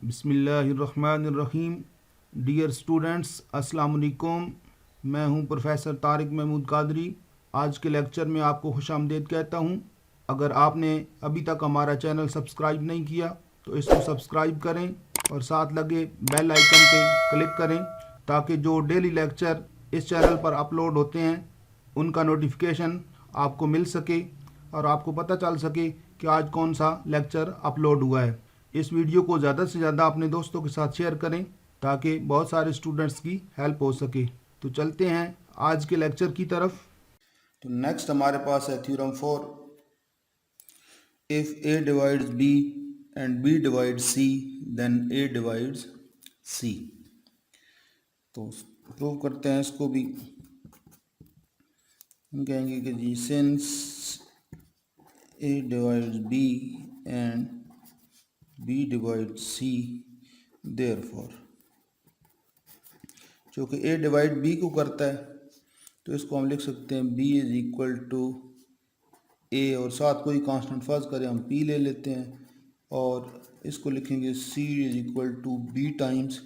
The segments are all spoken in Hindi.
बिस्मिल्लाहिर्रहमानिर्रहीम। डियर स्टूडेंट्स, अस्सलाम वालेकुम। मैं हूं प्रोफेसर तारिक महमूद कादरी। आज के लेक्चर में आपको खुशामदीद कहता हूं। अगर आपने अभी तक हमारा चैनल सब्सक्राइब नहीं किया तो इसको सब्सक्राइब करें और साथ लगे बेल आइकन पे क्लिक करें ताकि जो डेली लेक्चर इस चैनल पर अपलोड होते हैं उनका नोटिफिकेशन आपको मिल सके और आपको पता चल सके कि आज कौन सा लेक्चर अपलोड हुआ है। इस वीडियो को ज़्यादा से ज़्यादा अपने दोस्तों के साथ शेयर करें ताकि बहुत सारे स्टूडेंट्स की हेल्प हो सके। तो चलते हैं आज के लेक्चर की तरफ। तो नेक्स्ट हमारे पास है theorem 4। If A divides B and B divides C then A divides C. तो प्रूव करते हैं इसको भी। हम कहेंगे कि जी since A divides B and B divide C therefore, जो कि ए डिवाइड बी को करता है तो इसको हम लिख सकते हैं बी इज इक्वल टू ए और साथ कोई कांस्टेंट फर्ज करें हम पी ले लेते हैं और इसको लिखेंगे C is equal to B times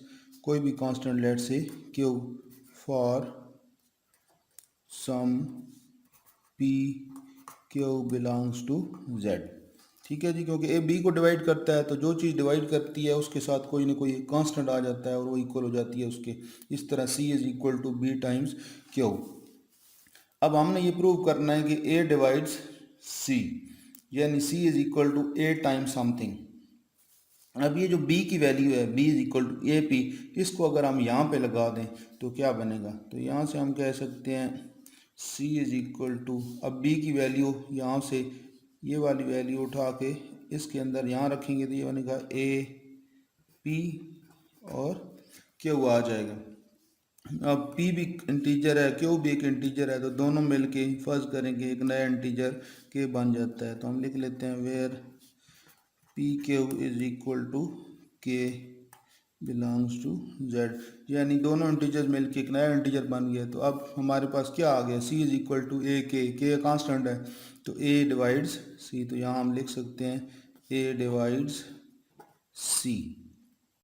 कोई भी constant let say Q for some P Q belongs to Z. ठीक है जी, क्योंकि ए बी को डिवाइड करता है तो जो चीज़ डिवाइड करती है उसके साथ कोई ना कोई कांस्टेंट आ जाता है और वो इक्वल हो जाती है उसके। इस तरह C is equal to B times Q. अब हमने ये प्रूव करना है कि ए डिवाइड्स सी, यानी C is equal to A times something. अब ये जो b की वैल्यू है b is equal to A P, इसको अगर हम यहाँ पे लगा दें तो क्या बनेगा? तो यहाँ से हम कह सकते हैं c इज इक्वल टू, अब b की वैल्यू यहाँ से ये वाली वैल्यू उठा के इसके अंदर यहाँ रखेंगे तो ये बनेगा ए पी और क्यू आ जाएगा। अब p भी इंटीजर है, क्यू भी एक इंटीजर है, तो दोनों मिलके फर्ज करेंगे एक नया इंटीजर के बन जाता है। तो हम लिख लेते हैं where p q is equal to k belongs to z, यानी दोनों इंटीजर मिलके एक नया इंटीजर बन गया। तो अब हमारे पास क्या आ गया? सी इज इक्वल टू ए के कांस्टेंट है तो ए डिवाइड्स सी, तो यहाँ हम लिख सकते हैं ए डिवाइड्स सी।